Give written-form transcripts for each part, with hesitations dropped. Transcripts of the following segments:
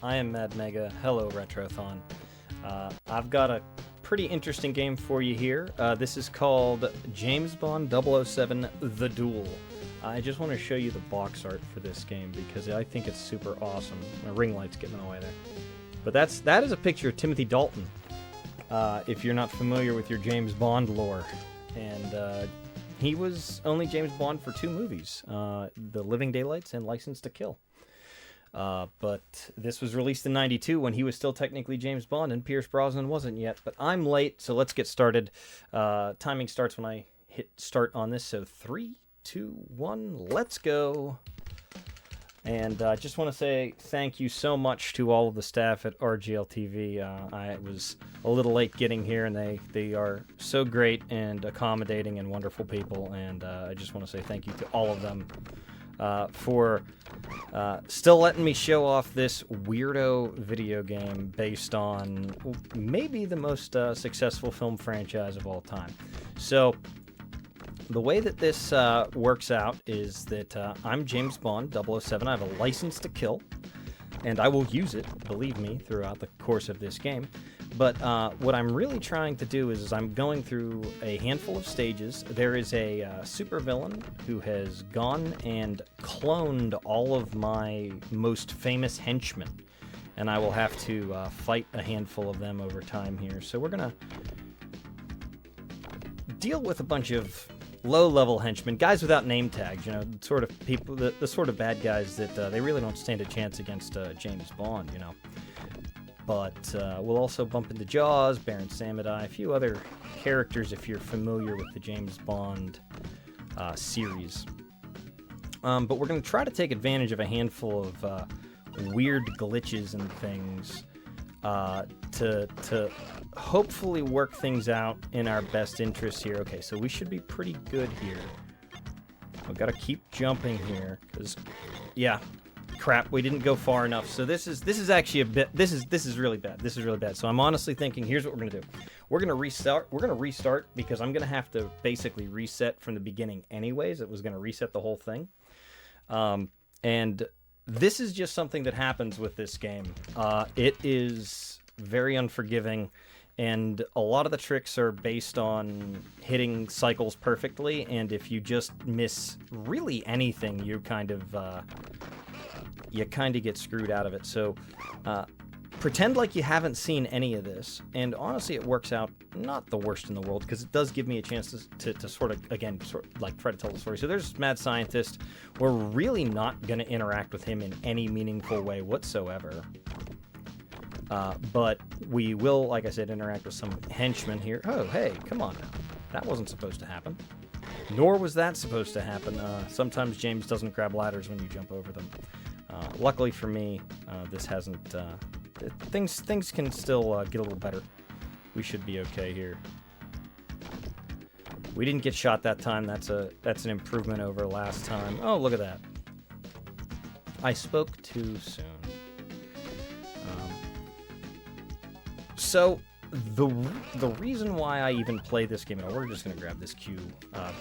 I am MadMega. Hello, Retrothon. I've got a pretty interesting game for you here. This is called James Bond 007 The Duel. I just want to show you the box art for this game because I think it's super awesome. My ring light's getting in the way there. But that is a picture of Timothy Dalton, if you're not familiar with your James Bond lore. And he was only James Bond for 2 movies, The Living Daylights and License to Kill. But this was released in '92 when he was still technically James Bond and Pierce Brosnan wasn't yet. But I'm late, so let's get started. Timing starts when I hit start on this, so 3, 2, 1, let's go. And I just want to say thank you so much to all of the staff at RGLTV. I was a little late getting here, and they are so great and accommodating and wonderful people. And I just want to say thank you to all of them for still letting me show off this weirdo video game based on maybe the most successful film franchise of all time. So the way that this works out is that I'm James Bond 007. I have a license to kill, and I will use it, believe me, throughout the course of this game. But what I'm really trying to do is I'm going through a handful of stages. There is a supervillain who has gone and cloned all of my most famous henchmen, and I will have to fight a handful of them over time here. So we're going to deal with a bunch of low-level henchmen, guys without name tags, you know, sort of people, the sort of bad guys that they really don't stand a chance against James Bond, you know. But we'll also bump into Jaws, Baron Samedi, a few other characters if you're familiar with the James Bond series. But we're going to try to take advantage of a handful of weird glitches and things to hopefully work things out in our best interest here. Okay, so we should be pretty good here. I've got to keep jumping here because, yeah. Crap, we didn't go far enough. So this is actually a bit, this is really bad. This is really bad. So I'm honestly thinking, here's what we're gonna do. We're gonna restart because I'm gonna have to basically reset from the beginning anyways. It was gonna reset the whole thing. And this is just something that happens with this game. It is very unforgiving, and a lot of the tricks are based on hitting cycles perfectly, and if you just miss really anything, you kind of get screwed out of it. So pretend like you haven't seen any of this, and honestly it works out not the worst in the world because it does give me a chance to sort of, again, like try to tell the story. So there's Mad Scientist. We're really not going to interact with him in any meaningful way whatsoever. But we will, like I said, interact with some henchmen here. Oh, hey, come on now. That wasn't supposed to happen. Nor was that supposed to happen. Sometimes James doesn't grab ladders when you jump over them. Luckily for me, this hasn't. Things can still get a little better. We should be okay here. We didn't get shot that time. That's an improvement over last time. Oh, look at that! I spoke too soon. So the reason why I even play this game, and we're just gonna grab this Q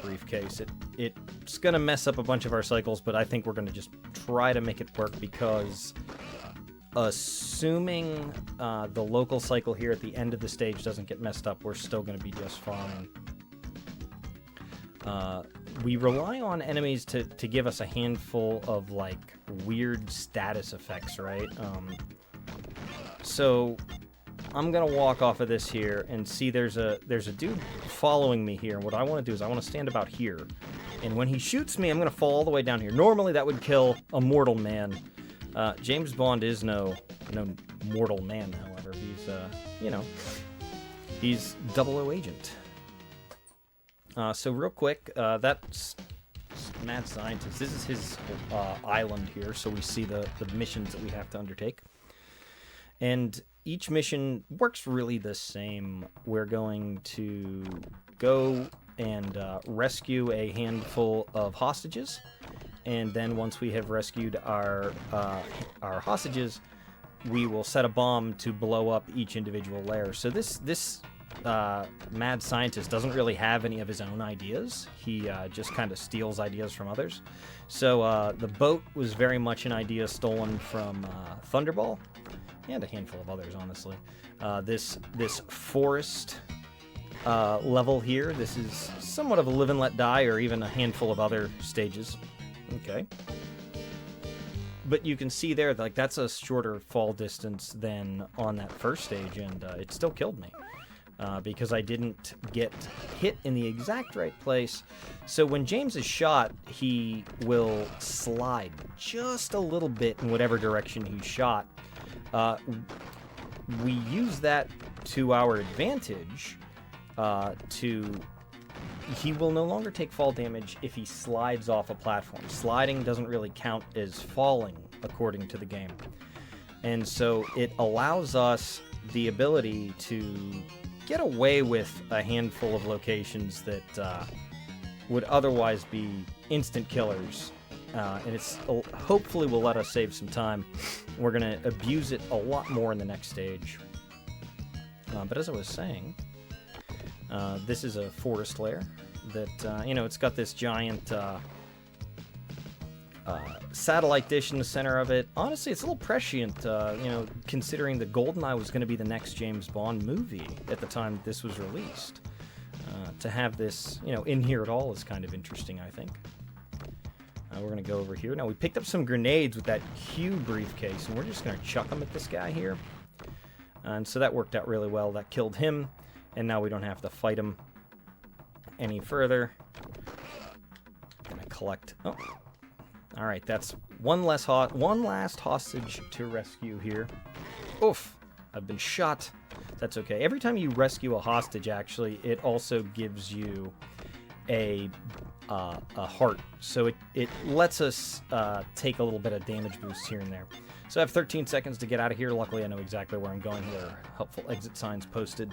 briefcase. It's gonna mess up a bunch of our cycles, but I think we're gonna just try to make it work because assuming the local cycle here at the end of the stage doesn't get messed up, we're still gonna be just fine. We rely on enemies to give us a handful of like weird status effects, right? So I'm gonna walk off of this here and see there's a dude following me here, and what I want to do is I want to stand about here, and when he shoots me I'm gonna fall all the way down here. Normally that would kill a mortal man. James Bond is no mortal man, however. He's he's 00 agent. So real quick, that's Mad Scientist. This is his island here, so we see the missions that we have to undertake. And each mission works really the same. We're going to go and rescue a handful of hostages, and then once we have rescued our hostages, we will set a bomb to blow up each individual lair. So this mad scientist doesn't really have any of his own ideas. He just kind of steals ideas from others. So the boat was very much an idea stolen from Thunderball, and a handful of others, honestly. This forest level here, this is somewhat of a live and let die, or even a handful of other stages. Okay. But you can see there, like, that's a shorter fall distance than on that first stage, and it still killed me. Because I didn't get hit in the exact right place. So when James is shot, he will slide just a little bit in whatever direction he's shot. We use that to our advantage. He will no longer take fall damage if he slides off a platform. Sliding doesn't really count as falling, according to the game. And so it allows us the ability to get away with a handful of locations that would otherwise be instant killers. And it's hopefully will let us save some time. We're going to abuse it a lot more in the next stage. But as I was saying, this is a forest lair that, it's got this giant satellite dish in the center of it. Honestly, it's a little prescient, considering that GoldenEye was going to be the next James Bond movie at the time this was released. To have this, in here at all is kind of interesting, I think. We're going to go over here. Now, we picked up some grenades with that Q briefcase, and we're just going to chuck them at this guy here. And so that worked out really well. That killed him, and now we don't have to fight him any further. Gonna collect... Oh. Alright, that's one last hostage to rescue here. Oof! I've been shot. That's okay. Every time you rescue a hostage, actually, it also gives you a heart. So it lets us take a little bit of damage boost here and there. So I have 13 seconds to get out of here. Luckily, I know exactly where I'm going. There are helpful exit signs posted.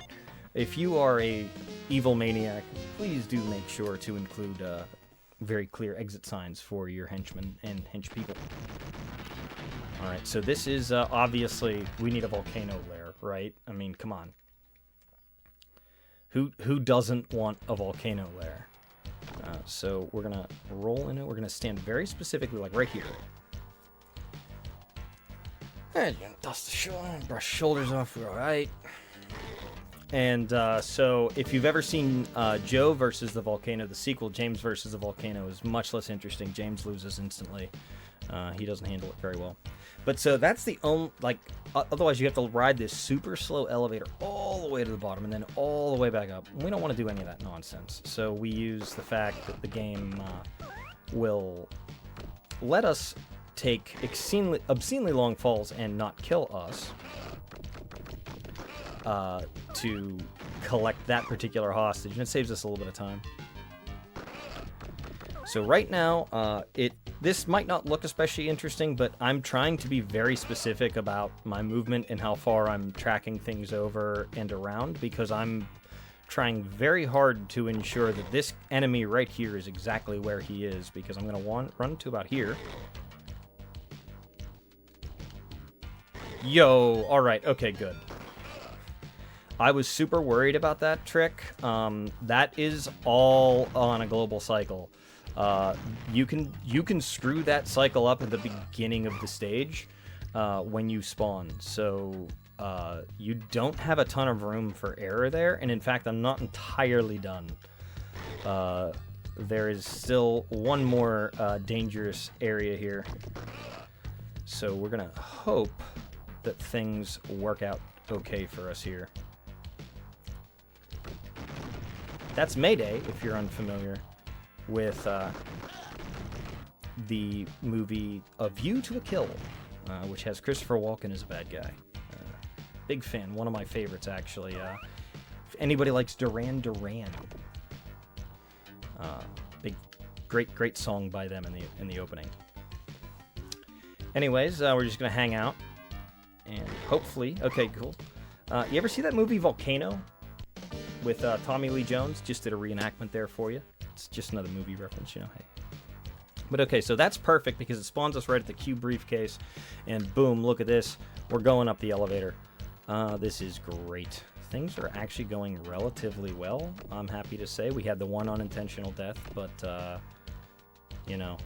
If you are a evil maniac, please do make sure to include very clear exit signs for your henchmen and hench people. Alright, so this is obviously, we need a volcano lair, right? I mean, come on. Who doesn't want a volcano lair? So we're going to roll in it. We're going to stand very specifically, like right here. And you're going to dust the shoulder, brush shoulders off, we're alright. And so if you've ever seen Joe versus the Volcano, the sequel, James versus the Volcano, is much less interesting. James loses instantly. He doesn't handle it very well. But so that's the only, otherwise you have to ride this super slow elevator all the way to the bottom and then all the way back up. We don't want to do any of that nonsense. So we use the fact that the game will let us take obscenely long falls and not kill us. To collect that particular hostage, and it saves us a little bit of time. So right now, this might not look especially interesting, but I'm trying to be very specific about my movement and how far I'm tracking things over and around, because I'm trying very hard to ensure that this enemy right here is exactly where he is, because I'm going to run to about here. Yo, alright, okay, good. I was super worried about that trick. That is all on a global cycle. You can screw that cycle up at the beginning of the stage when you spawn. So you don't have a ton of room for error there. And in fact, I'm not entirely done. There is still one more dangerous area here. So we're going to hope that things work out okay for us here. That's Mayday, if you're unfamiliar with the movie A View to a Kill, which has Christopher Walken as a bad guy. Big fan, one of my favorites, actually. If anybody likes Duran Duran, great song by them in the opening. Anyways, we're just gonna hang out, and hopefully, okay, cool. You ever see that movie Volcano? With Tommy Lee Jones, just did a reenactment there for you. It's just another movie reference, hey. But okay, so that's perfect because it spawns us right at the Q briefcase, and boom, look at this. We're going up the elevator. This is great. things are actually going relatively well, I'm happy to say. We had the one unintentional death, but, you know,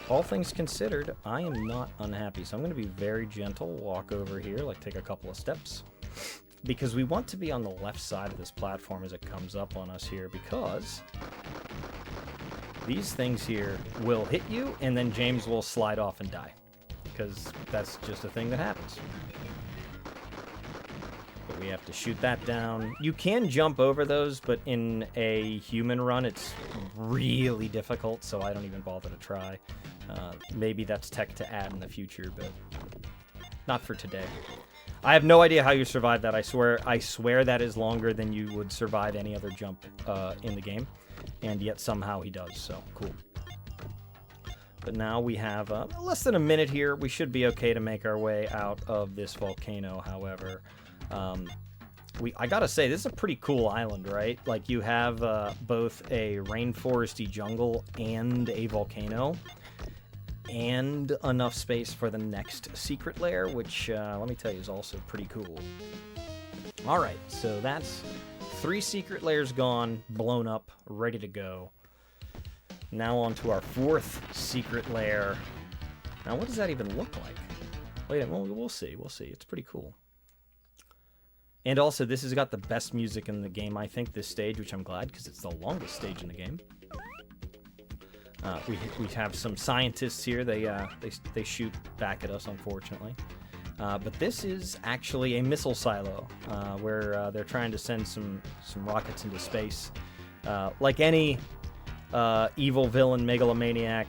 all things considered, I am not unhappy. So I'm going to be very gentle, walk over here, like take a couple of steps, because we want to be on the left side of this platform as it comes up on us here, because these things here will hit you, and then James will slide off and die, because that's just a thing that happens. But we have to shoot that down. You can jump over those, but in a human run, it's really difficult, so I don't even bother to try. Maybe that's tech to add in the future, but not for today. I have no idea how you survive that. I swear that is longer than you would survive any other jump in the game, and yet somehow he does, so cool. But now we have less than a minute here. We should be okay to make our way out of this volcano, however. I gotta say, this is a pretty cool island, right? Like, you have both a rainforesty jungle and a volcano, and enough space for the next secret lair, which, let me tell you, is also pretty cool. Alright, so that's 3 secret lairs gone, blown up, ready to go. Now on to our 4th secret lair. Now, what does that even look like? Wait, we'll see. We'll see. It's pretty cool. And also, this has got the best music in the game, I think, this stage, which I'm glad, because it's the longest stage in the game. We have some scientists here. They shoot back at us, unfortunately. But this is actually a missile silo, where they're trying to send some rockets into space. Like any evil villain, megalomaniac,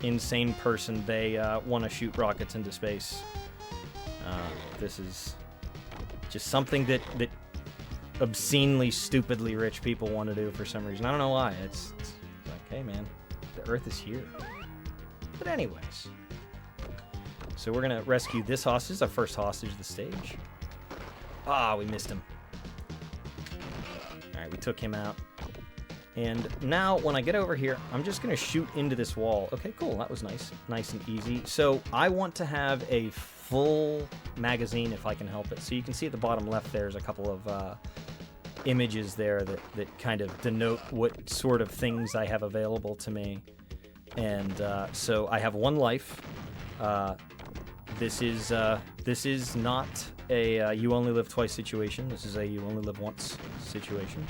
insane person, they want to shoot rockets into space. This is just something that obscenely, stupidly rich people want to do for some reason. I don't know why. It's like, hey man, the Earth is here. But anyways, so we're gonna rescue this hostage. This is our first hostage of the stage. Ah, we missed him. All right, we took him out. And now, when I get over here, I'm just going to shoot into this wall. Okay, cool. That was nice. Nice and easy. So I want to have a full magazine if I can help it. So you can see at the bottom left there's a couple of images there that kind of denote what sort of things I have available to me. And so I have 1 life. This is not a you only live twice situation. This is a you only live once situation.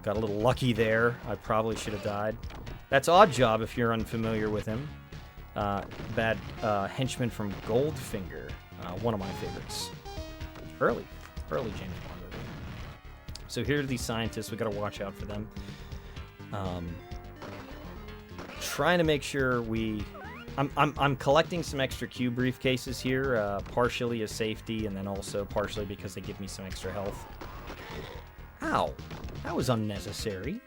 Got a little lucky there. I probably should have died. That's Oddjob if you're unfamiliar with him. Bad henchman from Goldfinger. One of my favorites. Early James Bond movie. So here are these scientists. We got to watch out for them. Trying to make sure I'm collecting some extra Q briefcases here, partially as safety, and then also partially because they give me some extra health. Ow! That was unnecessary.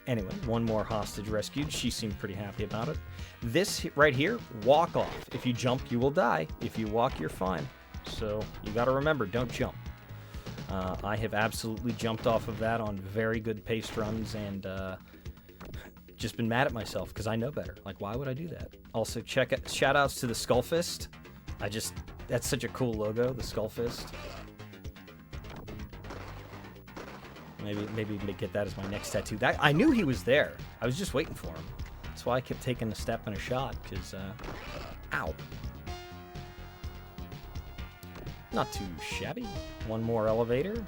Anyway, 1 more hostage rescued. She seemed pretty happy about it. This right here, walk off. If you jump, you will die. If you walk, you're fine. So you got to remember, don't jump. I have absolutely jumped off of that on very good paced runs and just been mad at myself because I know better. Like, why would I do that? Also, shout outs to the Skullfist. That's such a cool logo, the Skullfist. Maybe get that as my next tattoo. I knew he was there. I was just waiting for him. That's why I kept taking a step and a shot, because, ow. Not too shabby. 1 more elevator.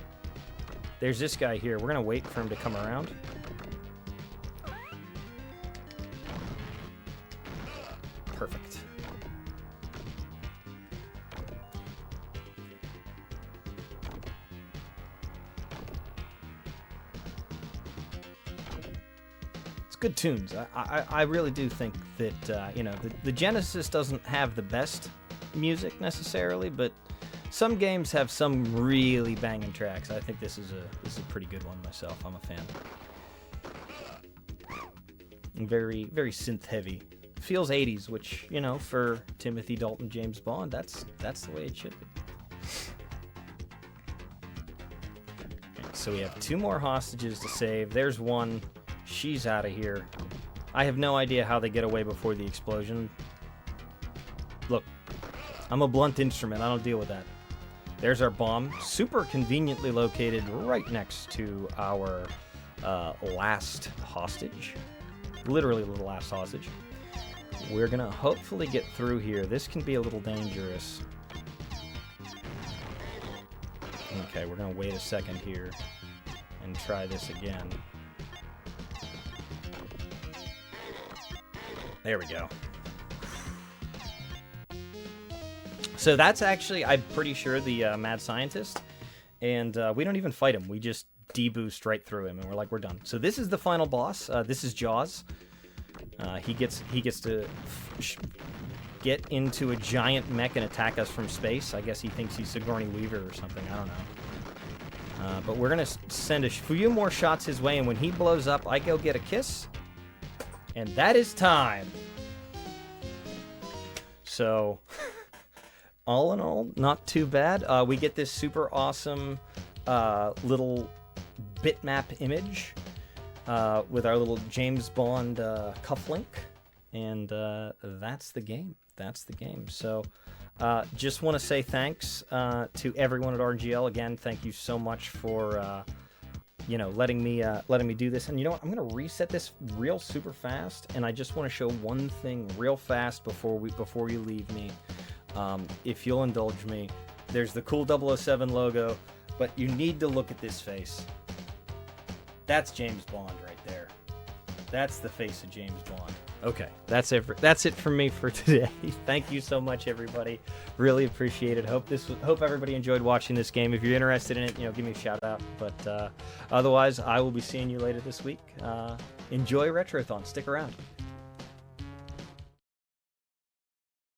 There's this guy here. We're going to wait for him to come around. Perfect. Good tunes. I really do think that you know, the Genesis doesn't have the best music necessarily, but some games have some really banging tracks. I think this is a pretty good one myself. I'm a fan. Very synth heavy. Feels 80s, which, you know, for Timothy Dalton James Bond, that's the way it should be. Okay, so we have 2 more hostages to save. There's one. She's out of here. I have no idea how they get away before the explosion. Look, I'm a blunt instrument. I don't deal with that. There's our bomb, super conveniently located right next to our last hostage. Literally the last hostage. We're gonna hopefully get through here. This can be a little dangerous. Okay, we're gonna wait a second here and try this again. There we go. So that's actually, I'm pretty sure, the mad scientist, and we don't even fight him. We just deboost right through him, and we're like, we're done. So this is the final boss. This is Jaws. He gets to get into a giant mech and attack us from space. I guess he thinks he's Sigourney Weaver or something. I don't know. But we're gonna send a few more shots his way, and when he blows up, I go get a kiss, and that is time. So, all in all, not too bad. We get this super awesome little bitmap image with our little James Bond cufflink, and that's the game. That's the game. So, just want to say thanks to everyone at RGL. Again, thank you so much for letting me do this. And you know what? I'm gonna reset this real super fast, and I just want to show one thing real fast before you leave me. If you'll indulge me, there's the cool 007 logo, but you need to look at this face. That's James Bond right there. That's the face of James Bond. Okay, that's it from me for today. Thank you so much, everybody. Really appreciate it. Hope everybody enjoyed watching this game. If you're interested in it, give me a shout out. But otherwise, I will be seeing you later this week. Enjoy Retrothon. Stick around.